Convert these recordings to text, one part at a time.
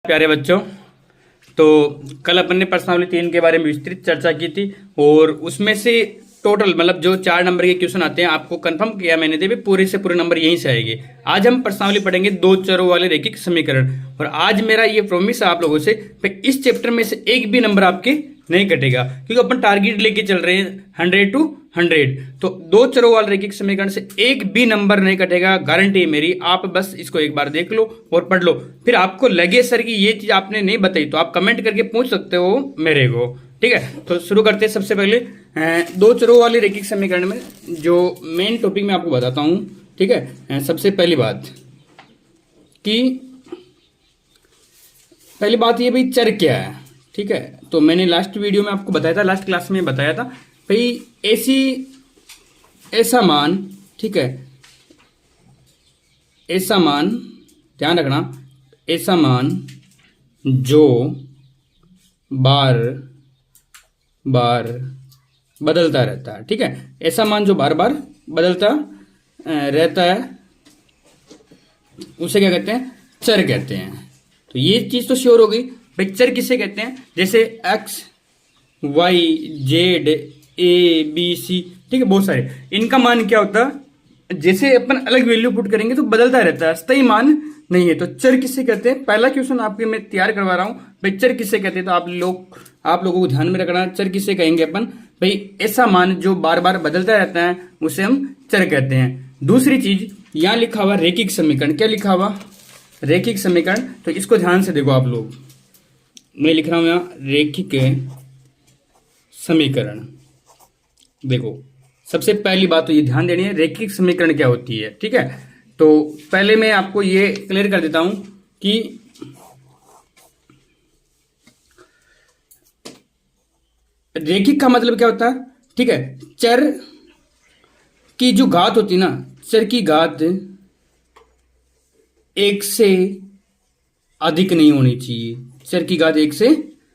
प्यारे बच्चों, तो कल अपन ने प्रश्नावली 3 के बारे में विस्तृत चर्चा की थी और उसमें से टोटल मतलब जो 4 नंबर के क्वेश्चन आते हैं आपको कंफर्म किया मैंने थे, पूरे से पूरे नंबर यहीं से आएंगे। आज हम प्रश्नावली पढ़ेंगे 2 चरों वाले रैखिक समीकरण। और आज मेरा ये प्रॉमिस है आप लोगों से, इस चैप्टर में से एक भी नंबर आपके नहीं कटेगा, क्योंकि अपन टारगेट लेके चल रहे हैं 100 to 100। तो 2 चरों वाले रैखिक समीकरण से एक भी नंबर नहीं कटेगा, गारंटी है मेरी। आप बस इसको एक बार देख लो और पढ़ लो, फिर आपको लगे सर कि ये चीज आपने नहीं बताई तो आप कमेंट करके पूछ सकते हो मेरे को, ठीक है। तो शुरू करते हैं। सबसे पहले 2 चरों वाले रैखिक समीकरण में जो मेन टॉपिक मैं आपको बताता हूं, ठीक है। सबसे पहली बात ये भाई चर क्या है, ठीक है। तो मैंने लास्ट वीडियो में आपको बताया था, लास्ट क्लास में बताया था भाई ऐसा मान, ठीक है, ऐसा मान ध्यान रखना, ऐसा मान जो बार बार बदलता रहता है, ठीक है। ऐसा मान जो बार बार बदलता रहता है उसे क्या कहते हैं? चर कहते हैं। तो ये चीज तो श्योर हो गई भाई, चर किसे कहते हैं? जैसे x, y, z, a, b, c, ठीक है, बहुत सारे। इनका मान क्या होता है? जैसे अपन अलग वैल्यू पुट करेंगे तो बदलता रहता है, स्थायी मान नहीं है। तो चर किसे कहते हैं? पहला क्वेश्चन आपके मैं तैयार करवा रहा हूं भाई, चर किसे कहते हैं? तो आप लोगों को ध्यान में रखना, चर किसे कहेंगे अपन भाई? ऐसा मान जो बार बार बदलता रहता है उसे हम चर कहते हैं। दूसरी चीज यहां लिखा हुआ रैखिक समीकरण, क्या लिखा हुआ? रैखिक समीकरण। तो इसको ध्यान से देखो आप लोग, मैं लिख रहा हूं यहां रैखिक समीकरण। देखो सबसे पहली बात तो ये ध्यान देनी है, रैखिक समीकरण क्या होती है, ठीक है। तो पहले मैं आपको ये क्लियर कर देता हूं कि रैखिक का मतलब क्या होता है, ठीक है। चर की जो घात होती है ना, चर की घात 1 से अधिक नहीं होनी चाहिए। चर की घात 1 से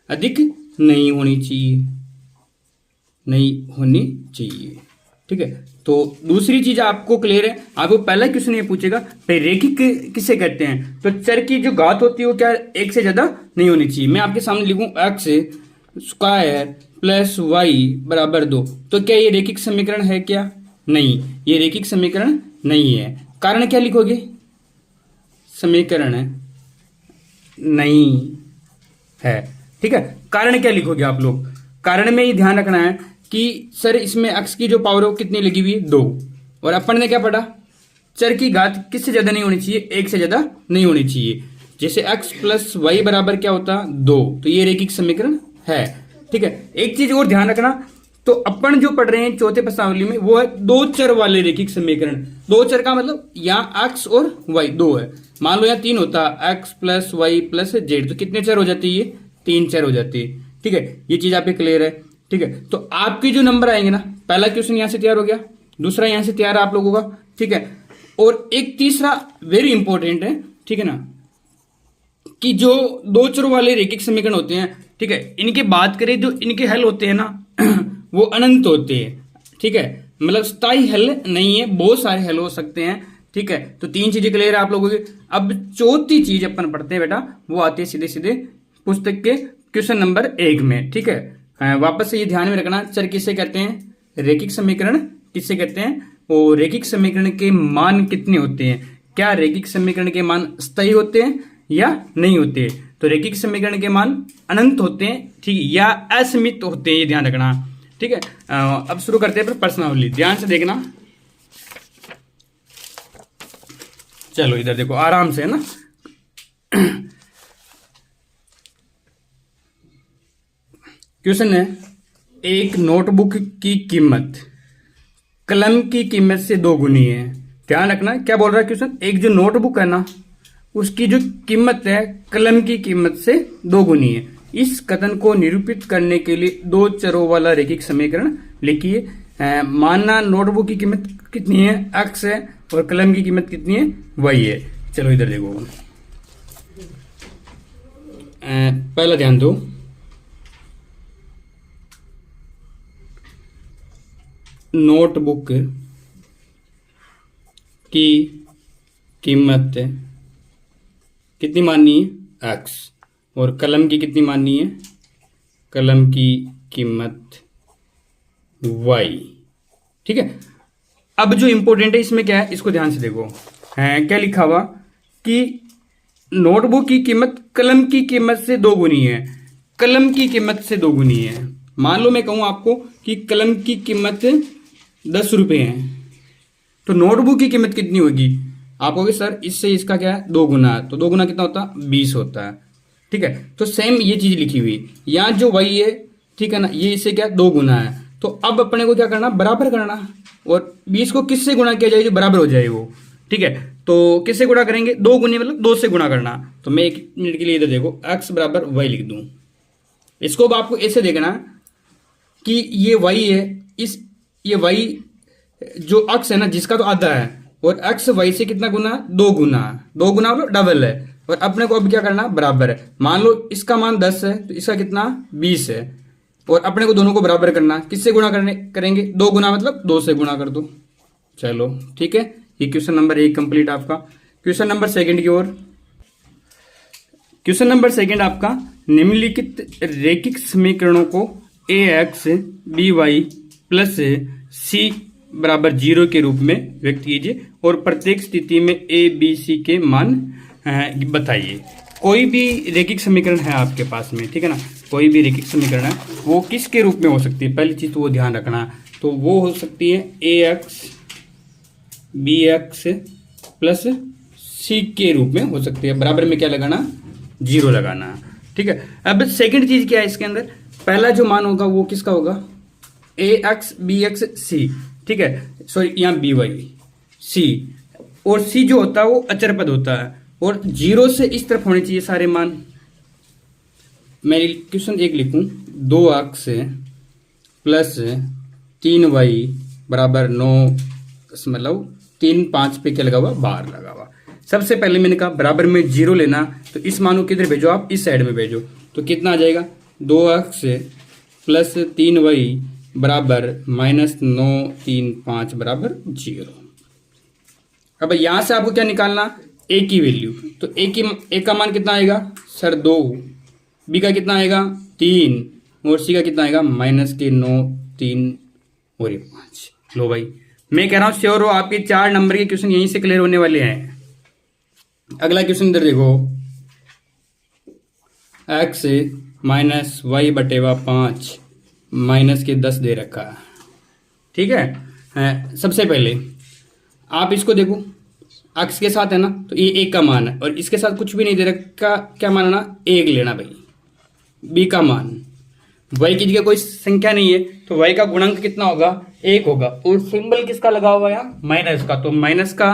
अधिक नहीं होनी चाहिए, ठीक है। तो दूसरी चीज आपको क्लियर है, आपको पहला क्वेश्चन ये पूछेगा भाई रैखिक किसे कहते हैं? तो चर की जो घात होती है वो क्या 1 से ज्यादा नहीं होनी चाहिए। मैं आपके सामने लिखूं x स्क्वायर प्लस y बराबर 2, तो क्या ये रैखिक समीकरण है? क्या नहीं, ये रैखिक समीकरण नहीं है। कारण क्या लिखोगे? समीकरण नहीं है, ठीक है। कारण क्या लिखोगे आप लोग? कारण में ये ध्यान रखना है कि सर इसमें x की जो पावर है कितनी लगी हुई है? 2। और अपन ने क्या पढ़ा? चर की घात किससे ज्यादा नहीं होनी चाहिए? 1 से ज्यादा नहीं होनी चाहिए। जैसे x प्लस वाई बराबर क्या होता? 2। तो ये रैखिक समीकरण है, ठीक है। एक चीज और ध्यान रखना, तो अपन जो पढ़ रहे हैं चौथे प्रश्नावली में वो है 2 चर वाले रैखिक समीकरण। 2 चर का मतलब यहाँ x और y 2 है। मान लो यहाँ 3 होता, x plus y plus z, तो कितने चर हो जाते हैं? ये 3 चर हो जाते हैं, ठीक है। ये चीज आप पे क्लियर है, ठीक है। तो आपके जो नंबर आएंगे ना, पहला क्वेश्चन यहां से तैयार हो गया, दूसरा यहां से तैयार है आप लोगों का, ठीक है। और एक तीसरा वेरी इंपॉर्टेंट है, ठीक है ना, कि जो 2 चर वाले रैखिक समीकरण होते हैं, ठीक है, इनकी बात करें जो इनके हल होते हैं ना वो अनंत होते हैं, ठीक है। मतलब स्थायी हल नहीं है, बहुत सारे हल हो सकते हैं, ठीक है। तो 3 चीजें क्लियर है आप लोगों की। अब चौथी चीज अपन पढ़ते हैं बेटा, वो आती है सीधे सीधे पुस्तक के क्वेश्चन नंबर 1 में, ठीक है। वापस से ये ध्यान में रखना, चर किसे कहते हैं, रैखिक समीकरण किसे कहते हैं, और रैखिक समीकरण के मान कितने होते हैं? क्या रैखिक समीकरण के मान स्थायी होते हैं या नहीं होते? तो रैखिक समीकरण के मान अनंत होते हैं, ठीक है, या असीमित होते हैं, ये ध्यान रखना, ठीक है। अब शुरू करते हैं प्रश्नावली, ध्यान से देखना। चलो इधर देखो आराम से, है ना। क्वेश्चन है, एक नोटबुक की कीमत कलम की कीमत से 2 गुनी है। ध्यान रखना क्या बोल रहा है क्वेश्चन, एक जो नोटबुक है ना उसकी जो कीमत है कलम की कीमत से 2 गुनी है। इस कथन को निरूपित करने के लिए 2 चरों वाला रैखिक समीकरण लिखिए। मानना नोटबुक की कीमत कितनी है? x है, और कलम की कीमत कितनी है? y है। चलो इधर देखो, पहला ध्यान दो, नोटबुक की कीमत कितनी माननी है? x, और कलम की कितनी माननी है, कलम की कीमत y। ठीक है, अब जो इंपॉर्टेंट है इसमें क्या है, इसको ध्यान से देखो। है क्या लिखा हुआ कि नोटबुक की कीमत कलम की कीमत से 2 गुनी है, कलम की कीमत से 2 गुनी है। मान लो मैं कहूं आपको कि कलम की कीमत 10 रुपये है, तो नोटबुक की कीमत कितनी होगी? आप कहोगे सर इससे इसका क्या है 2 गुना है, तो 2 गुना कितना होता है 20 होता है। ठीक है, तो सेम ये चीज लिखी हुई यहाँ जो वही है, ठीक है ना, ये इससे क्या 2 गुना है। तो अब अपने को क्या करना, बराबर करना, और 20 को किससे गुणा किया जाए जो बराबर हो जाए वो। ठीक है, तो किससे गुणा करेंगे, 2 गुने मतलब 2 से गुणा करना। तो मैं 1 मिनट के लिए इधर देखो x बराबर y लिख दूं। इसको अब आपको ऐसे देखना कि ये y है, ये y जो अक्ष है ना जिसका तो आधा है, और x y से कितना गुना, 2 गुना, 2 गुना मतलब डबल है। और अपने को अब क्या करना, बराबर है। मान लो इसका मान 10 है तो इसका कितना 20 है, और अपने को दोनों को बराबर करना, किससे गुणा करेंगे 2 गुना मतलब 2 से गुणा कर दो। चलो ठीक है, ये क्वेश्चन नंबर 1 कंप्लीट आपका। क्वेश्चन नंबर 2 की ओर। क्वेश्चन नंबर 2 आपका, निम्नलिखित रैखिक समीकरणों को ax by प्लस c बराबर 0 के रूप में व्यक्त कीजिए और प्रत्येक स्थिति में a b c के मान बताइए। कोई भी रैखिक समीकरण है आपके पास में, ठीक है ना, कोई भी रैखिक समीकरण है वो किसके रूप में हो सकती है, पहली चीज तो वो ध्यान रखना। तो वो हो सकती है ax bx प्लस c के रूप में हो सकती है। बराबर में क्या लगाना, 0 लगाना। ठीक है, अब सेकंड चीज क्या है इसके अंदर, पहला जो मान होगा वो किसका होगा, ax bx c। ठीक है, सॉरी यहाँ by c, और c जो होता है वो अचर पद होता है, और 0 से इस तरफ होने चाहिए सारे मान। मैं क्वेश्चन 1 लिखूं, 2x प्लस 3y बराबर 9, मतलब 3 5 पे क्या लगा हुआ, 12 लगा हुआ। सबसे पहले मैंने कहा बराबर में 0 लेना, तो इस मान को किधर भेजो, आप इस साइड में भेजो। तो कितना आ जाएगा, 2x प्लस 3y बराबर -9 3 5 बराबर 0। अब यहां से आपको क्या निकालना, a की वैल्यू। तो a का मान कितना आएगा सर 2, b का कितना आएगा 3, और c का कितना आएगा -9 3 और ये 5। लो भाई, मैं कह रहा हूं श्योर हो आपके 4 नंबर के क्वेश्चन यहीं से क्लियर होने वाले हैं। अगला क्वेश्चन इधर देखो, x माइनस वाई बटेवा 5 माइनस के 10 दे रखा है। ठीक है, सबसे पहले आप इसको देखो, x के साथ है ना, तो ये 1 का मान है, और इसके साथ कुछ भी नहीं दे रखा, क्या मानना 1 लेना भाई। b का मान, y की जगह कोई संख्या नहीं है, तो y का गुणांक कितना होगा 1 होगा, और सिंबल किसका लगा हुआ है यहाँ, माइनस का, तो माइनस का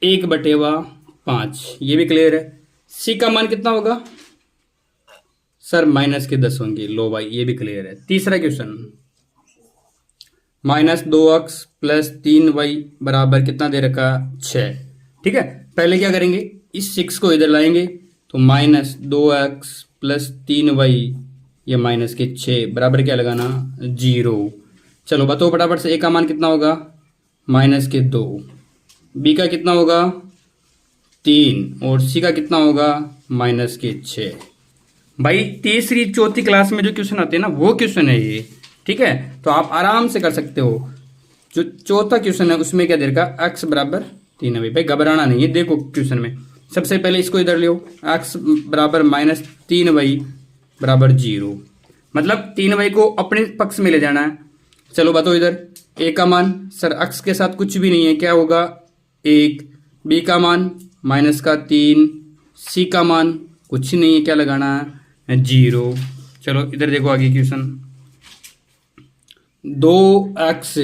1/5। ये भी क्लियर है। c का मान कितना होगा सर -10 होंगे। लो भाई, ये भी क्लियर है। तीसरा क्वेश्चन, -2x प्लस 3y बराबर कितना दे रखा 6। ठीक है, पहले क्या करेंगे, इस 6 को इधर लाएंगे, तो -2x प्लस 3y ये -6 बराबर क्या लगाना 0। चलो बताओ फटाफट से, a का मान कितना होगा -2, b का कितना होगा 3, और c का कितना होगा -6। भाई तीसरी चौथी क्लास में जो क्वेश्चन आते हैं ना वो क्वेश्चन है ये। ठीक है, तो आप आराम से कर सकते हो। जो चौथा क्वेश्चन है उसमें क्या दे रखा x बराबर 3 है। भाई घबराना नहीं है, देखो क्वेश्चन में सबसे पहले इसको इधर ले, x बराबर -3y बराबर 0, मतलब 3y को अपने पक्ष में ले जाना है। चलो बताओ इधर a का मान, सर x के साथ कुछ भी नहीं है, क्या होगा 1, b का मान -3, c का मान कुछ नहीं है, क्या लगाना है 0। चलो इधर देखो आगे क्वेश्चन, 2x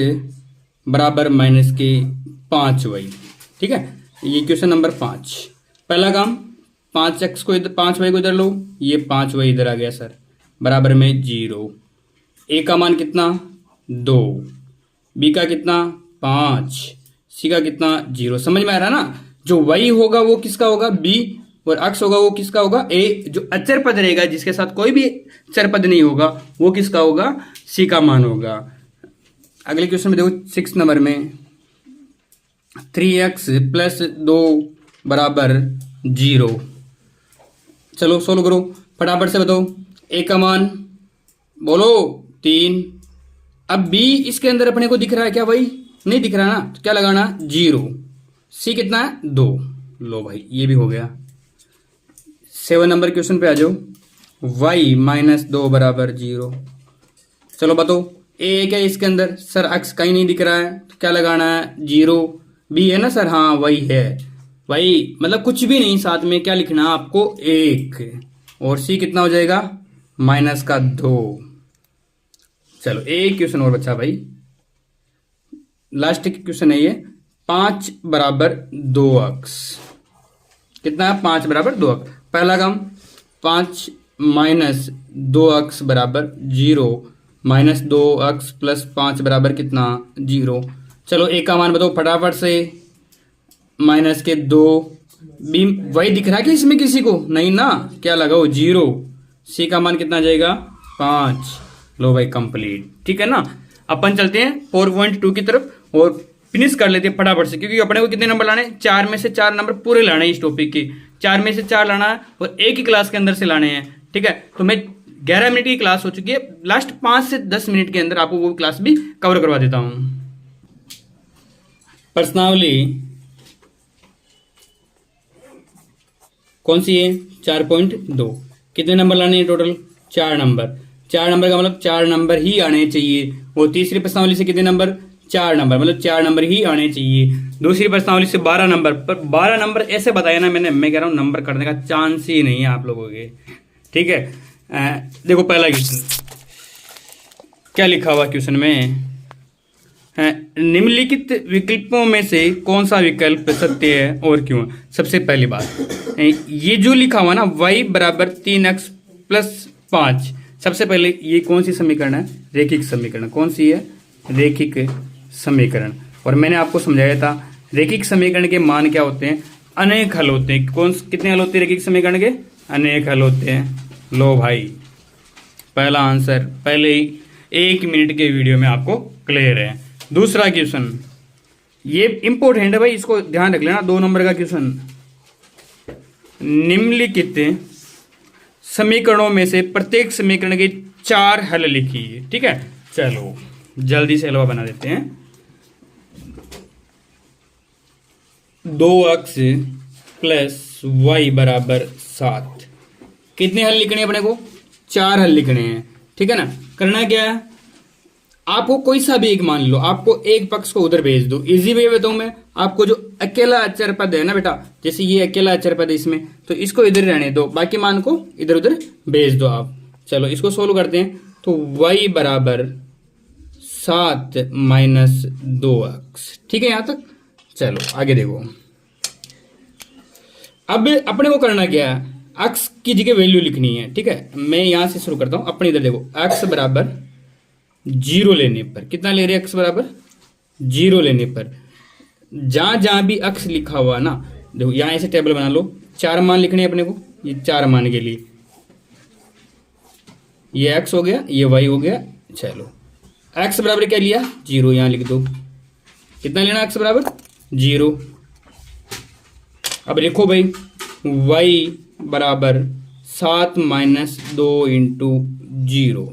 बराबर -5y। ठीक है, ये क्वेश्चन नंबर 5। पहला काम, 5x को इधर 5y को इधर लो, ये 5y इधर आ गया सर, बराबर में 0। a का मान कितना 2, b का कितना 5, c का कितना 0। समझ में आ रहा है ना, जो y होगा वो किसका होगा b, और x होगा वो किसका होगा a। जो अचर पद रहेगा जिसके साथ कोई भी चर पद नहीं होगा वो किसका होगा, c का मान होगा। अगले क्वेश्चन में देखो 6 नंबर में, 3x प्लस 2 बराबर 0। चलो सोल्व करो फटाफट से, बताओ ए का मान बोलो 3। अब बी इसके अंदर अपने को दिख रहा है क्या भाई? नहीं दिख रहा ना, तो क्या लगाना? 0। सी कितना है? 2। लो भाई ये भी हो गया। 7 नंबर क्वेश्चन पे आ जाओ। y माइनस 2 बराबर 0। चलो बताओ ए क्या है इसके अंदर? सर अक्स कहीं नहीं दिख रहा है, तो क्या लगाना है? 0। बी है ना सर? हाँ वही है। वही मतलब कुछ भी नहीं, साथ में क्या लिखना है आपको? 1। और सी कितना हो जाएगा? माइनस का 2। चलो एक क्वेश्चन और बचा भाई, लास्ट क्वेश्चन है ये। 5 बराबर 2 अक्स कितना है? 5 बराबर 2 अक्स। पहला काम 5 माइनस 2 अक्स बराबर 0, माइनस 2 अक्स प्लस 5 बराबर कितना? 0। चलो एक का मान बताओ फटाफट से। माइनस के 2। बी वही दिख रहा है कि इसमें किसी को? नहीं ना, क्या लगाओ? 0। सी का मान कितना जाएगा? 5। लो भाई कंप्लीट, ठीक है ना। अपन चलते हैं 4.2 की तरफ और फिनिश कर लेते हैं फटाफट से, क्योंकि अपने को कितने नंबर लाने? 4 में से 4 नंबर पूरे लाने हैं इस टॉपिक के। 4 में से 4 लाना है और एक ही क्लास के अंदर से लाने हैं, ठीक है। तो मैं 11 मिनट की क्लास हो चुकी है, लास्ट 5 से 10 मिनट के अंदर आपको वो क्लास भी कवर करवा देता हूं। प्रश्नावली कौन सी है? 4.2। कितने नंबर लाने हैं टोटल? 4 नंबर। 4 नंबर का मतलब 4 नंबर ही आने चाहिए। और तीसरी प्रश्नावली से कितने नंबर? 4 नंबर, मतलब 4 नंबर ही आने चाहिए। दूसरी प्रश्नावली से 12 नंबर, पर 12 नंबर ऐसे बताया ना मैंने, मैं कह रहा हूं नंबर करने का चांस ही नहीं है आप लोगों के, ठीक है। देखो पहला क्वेश्चन क्या लिखा हुआ क्वेश्चन में है? निम्नलिखित विकल्पों में से कौन सा विकल्प सत्य है और क्यों? सबसे पहली बात ये जो लिखा हुआ ना y बराबर 3x प्लस 5, सबसे पहले ये कौन सी समीकरण है? रेखिक समीकरण। कौन सी है? रेखिक समीकरण। और मैंने आपको समझाया था रेखिक समीकरण के मान क्या होते हैं? अनेक हल होते हैं। कितने हल होते हैं रेखिक समीकरण के? अनेक हल होते हैं। लो भाई पहला आंसर पहले ही 1 मिनट के वीडियो में आपको क्लियर है। दूसरा क्वेश्चन ये इंपॉर्टेंट है भाई, इसको ध्यान रख लेना। 2 नंबर का क्वेश्चन, निम्नलिखित समीकरणों में से प्रत्येक समीकरण के 4 हल लिखिए, ठीक है। चलो जल्दी से हलवा बना देते हैं। 2x प्लस y बराबर 7। कितने हल लिखने हैं अपने को? 4 हल लिखने हैं, ठीक है ना। करना क्या है, आपको कोई सा भी एक मान लो, आपको एक पक्ष को उधर भेज दो। इजी वे बताऊं मैं आपको, जो अकेला अचर पद है ना बेटा, जैसे ये अकेला अचर पद है इसमें, तो इसको इधर रहने दो, बाकी मान को इधर उधर भेज दो आप। चलो इसको सोल्व करते हैं। तो y बराबर 7 माइनस 2x, ठीक है यहां तक। चलो आगे देखो, अब अपने को करना क्या है? x की जगह वैल्यू लिखनी है, ठीक है। मैं यहां से शुरू करता हूं, अपने इधर देखो x बराबर 0 लेने पर कितना ले रहे हैं? x बराबर 0 लेने पर जहां जहां भी x लिखा हुआ ना, देखो यहां ऐसे टेबल बना लो। 4 मान लिखने हैं अपने को, ये 4 मान के लिए ये x हो गया, ये y हो गया। चलो x बराबर क्या लिया? 0, यहां लिख दो। कितना लेना x बराबर? 0। अब लिखो भाई y बराबर 7 माइनस 2 इंटू 0।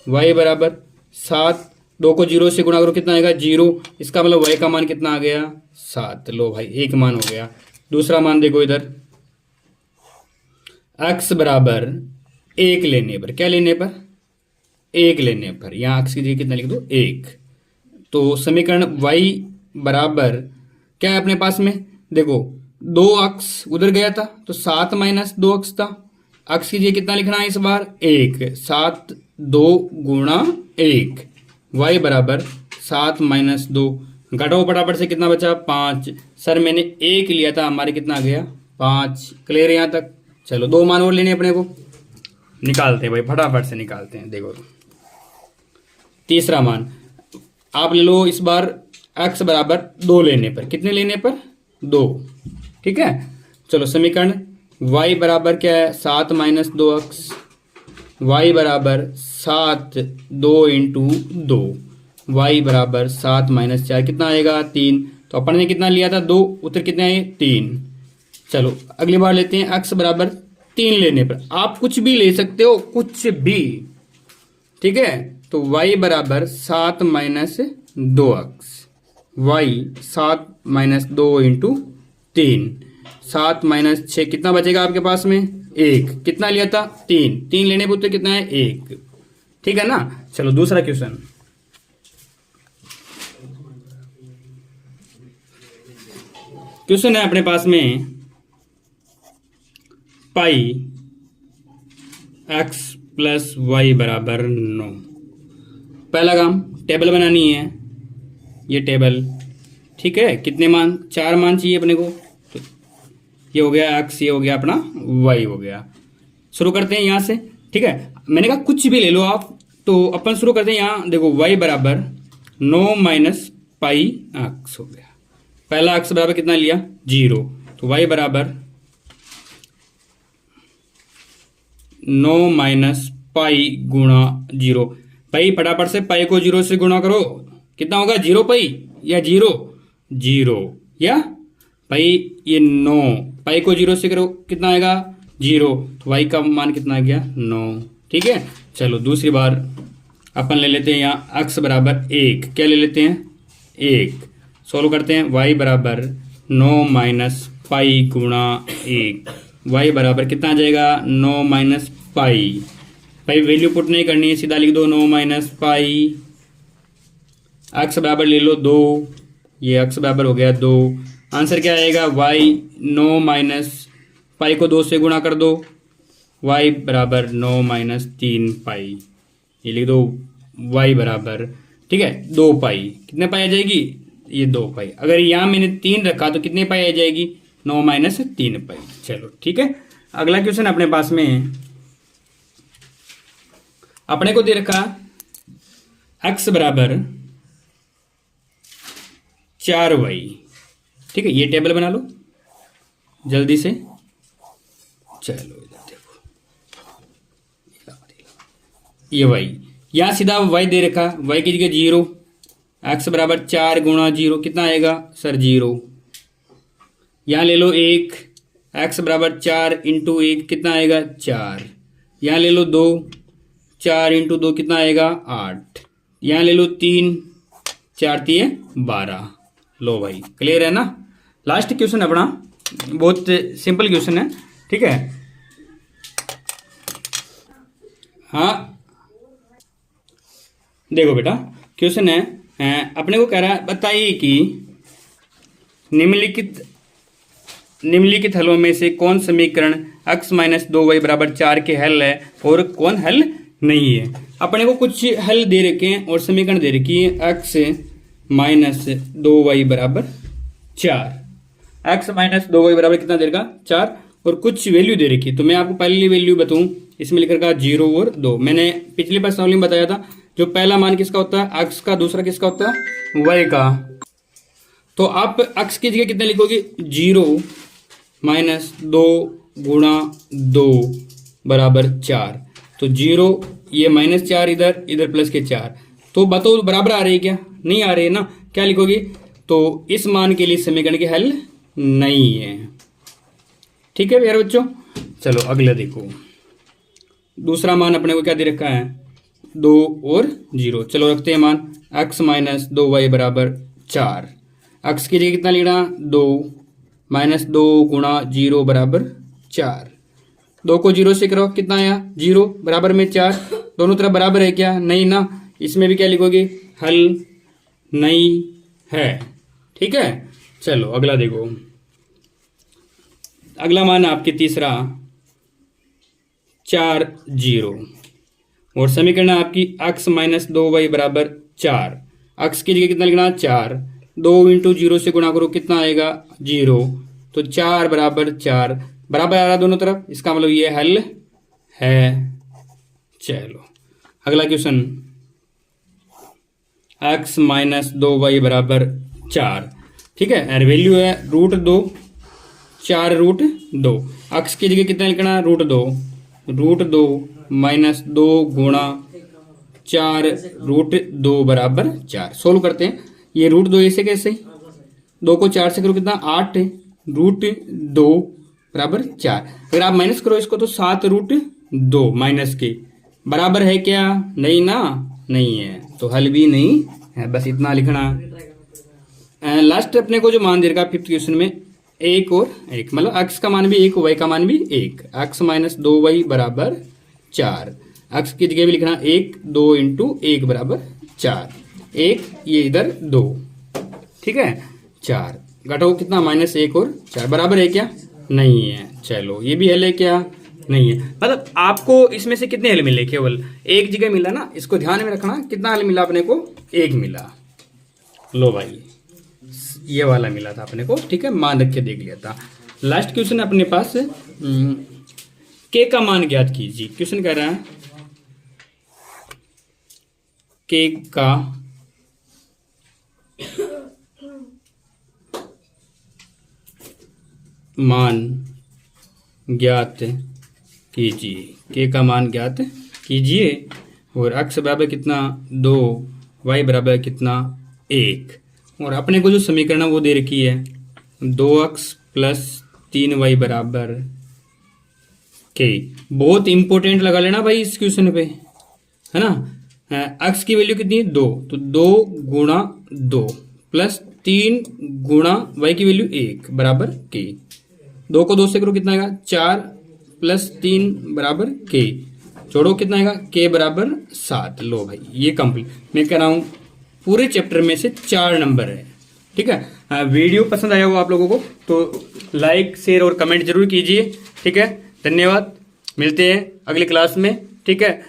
y बराबर 7, 2 को 0 से गुणा करो, कितना आएगा? 0। इसका मतलब y का मान कितना आ गया? 7। लो भाई एक मान हो गया। दूसरा मान देखो इधर, x बराबर 1 लेने पर, क्या लेने पर? 1 लेने पर, यहां x की जगह कितना लिख दो? 1। तो समीकरण y बराबर क्या है अपने पास में? देखो 2x उधर गया था तो 7 माइनस 2x था। x की जगह कितना लिखना है इस बार? 1। 7 2 गुणा 1, y बराबर 7 माइनस 2। घटाओ फटाफट से, कितना बचा? 5। सर मैंने 1 लिया था, हमारे कितना आ गया? 5। क्लियर है यहां तक? चलो 2 मान और लेने अपने को, निकालते हैं भाई फटाफट से निकालते हैं। देखो तीसरा मान आप ले लो इस बार, x बराबर 2 लेने पर, कितने लेने पर? 2, ठीक है। चलो समीकरण y बराबर क्या है? 7 माइनस 2x, y बराबर 7 2 इंटू 2, y बराबर 7 माइनस 4 कितना आएगा? 3। तो अपन ने कितना लिया था? 2, उत्तर कितने आए? 3। चलो अगली बार लेते हैं x बराबर 3 लेने पर। आप कुछ भी ले सकते हो, कुछ भी, ठीक है। तो y बराबर 7 minus 2x, y 7 minus 2 into 3, 7 minus 6 कितना बचेगा आपके पास में? 1। कितना लिया था? 3। 3 लेने पर तो कितना है? 1। ठीक है ना। चलो दूसरा क्वेश्चन। क्वेश्चन है अपने पास में पाई x प्लस वाई बराबर 9। पहला काम टेबल बनानी है, ये टेबल, ठीक है। कितने मान? 4 मान चाहिए अपने को। तो ये हो गया x, ये हो गया अपना y हो गया। शुरू करते हैं यहाँ से, ठीक है। मैंने कहा कुछ भी ले लो आप, तो अपन शुरू करते हैं यहाँ। देखो y बराबर 9 माइनस पाई x हो गया। पहला x बराबर कितना लिया? 0। तो y बराबर 9 माइनस पाई गुणा 0। पाई फटाफट से पाई को 0 से गुणा करो, कितना होगा? 0 पाई या 0 0 या पाई, ये 9 पाई को 0 से करो, कितना आएगा? 0। तो y का मान कितना आ गया? 9। ठीक है। चलो दूसरी बार अपन ले लेते हैं यहाँ x बराबर 1। क्या ले लेते हैं? 1। सोल्व करते हैं। y बराबर 9 माइनस पाई गुणा 1। y बराबर कितना आ जाएगा? 9 माइनस पाई। भाई वैल्यू पुट नहीं करनी है, सीधा लिख दो 9 माइनस पाई। x बराबर ले लो 2, ये x बराबर हो गया 2। आंसर क्या आएगा? y 9 माइनस पाई को 2 से गुणा कर दो, y बराबर 9 माइनस 3 पाई। ये लिख दो y बराबर, ठीक है, 2 पाई। कितने पाई आ जाएगी? ये 2 पाई। अगर यहाँ मैंने 3 रखा तो कितने पाई आ जाएगी? 9 माइनस 3 पाई। चलो ठीक है। अगला क्वेश्चन अपने पास में अपने को दे रखा x बराबर 4y। ठीक है, ये टेबल बना लो जल्दी से। चलो इधर देखो, ये y, यहां सीधा y दे रखा, y की जगह 0। x बराबर 4 गुणा 0 कितना आएगा सर? 0। यहां ले लो 1, x बराबर 4 इंटू 1 कितना आएगा? 4। यहां ले लो 2, 4 इंटू 2 कितना आएगा? 8। यहां ले लो 3, 4 3 12। लो भाई, क्लियर है ना। लास्ट क्वेश्चन अपना बहुत सिंपल क्वेश्चन है, ठीक है। हाँ देखो बेटा, क्वेश्चन है अपने को कह रहा है बताइए कि निम्नलिखित हलों में से कौन समीकरण x माइनस 2y बराबर 4 के हल है और कौन हल नहीं है। अपने को कुछ हल दे रखे हैं और समीकरण दे रखी है x माइनस 2y बराबर 4। x माइनस 2y बराबर कितना दे रखा? 4। और कुछ वैल्यू दे रखी। तो मैं आपको पहली वैल्यू बताऊं, इसमें लिख रखा 0 और 2। मैंने पिछली बार सवाल में बताया था जो पहला मान किसका होता है? x का। दूसरा किसका होता है? y का। तो आप x की जगह कितना लिखोगे? 0 माइनस 2 गुणा 2 बराबर 4। तो 0, ये माइनस 4 इधर, इधर प्लस के 4। तो बताओ बराबर आ रही है क्या? नहीं आ रही है ना। क्या लिखोगे? तो इस मान के लिए समीकरण के हल नहीं है। ठीक है प्यारे बच्चों। चलो अगला देखो, दूसरा मान अपने को क्या दे रखा है? 2 और 0। चलो रखते हैं मान x माइनस 2y बराबर 4। x की जगह कितना लिखना? 2 माइनस 2 गुणा 0 बराबर 4। 2 को 0 से करो, कितना आया? 0 बराबर में 4। दोनों तरफ बराबर है क्या? नहीं ना। इसमें भी क्या लिखोगे? हल नहीं है। ठीक है। चलो अगला देखो, अगला मान आपके तीसरा 4 0 और समीकरण आपकी x माइनस 2y बराबर 4। x की जगह कितना लिखना? 4। 2 इंटू 0 से गुणा करो, कितना आएगा? 0। तो 4 बराबर 4 बराबर आ रहा दोनों तरफ, इसका मतलब ये हल है। चलो अगला क्वेश्चन, x माइनस 2y बराबर 4। ठीक है, और वैल्यू है √2, 4 √2। x की जगह कितना लिखना? √2। √2 माइनस 2 गुणा 4 √2 बराबर 4। सोल्व करते हैं। ये √2 ऐसे कैसे? 2 को 4 से करो, कितना? 8 √2 बराबर 4। अगर आप माइनस करो इसको तो 7√2 माइनस के बराबर है क्या? नहीं ना, नहीं है, तो हल भी नहीं है, बस इतना लिखना। लास्ट अपने को जो मान दे रखा फिफ्थ क्वेश्चन में 1 और 1, मतलब x का मान भी 1 वाई का मान भी 1, x माइनस 2y बराबर 4। x की जगह भी लिखना 1, 2 इंटू 1 बराबर 4, 1 ये इधर 2, ठीक है 4, घटाओ कितना -1 और 4 बराबर है क्या? नहीं है। चलो ये भी हल है क्या? नहीं है। मतलब आपको इसमें से कितने हल मिले? केवल एक जगह मिला ना, इसको ध्यान में रखना। कितना हल मिला अपने को? 1 मिला। लो भाई ये वाला मिला था अपने को, ठीक है, मान रख के देख लिया था। लास्ट क्वेश्चन अपने पास के का मान ज्ञात कीजिए। क्वेश्चन कह रहा है के का मान ज्ञात कीजिए, के का मान ज्ञात कीजिए। और x बराबर कितना 2, y बराबर कितना 1, और अपने को जो समीकरण वो दे रखी है 2x प्लस 3y बराबर के। बहुत इंपॉर्टेंट लगा लेना भाई इस क्वेश्चन पे, है ना। x की वैल्यू कितनी है 2, तो 2 गुणा 2 प्लस 3 गुणा y की वैल्यू 1 बराबर के। 2 को 2 से करो कितना आएगा 4 प्लस 3 बराबर के, जोड़ो कितना आएगा के बराबर 7। लो भाई ये कंप्लीट। मैं कह रहा हूं पूरे चैप्टर में से 4 नंबर है, ठीक है। वीडियो पसंद आया हो आप लोगों को तो लाइक शेयर और कमेंट जरूर कीजिए, ठीक है। धन्यवाद, मिलते हैं अगली क्लास में, ठीक है।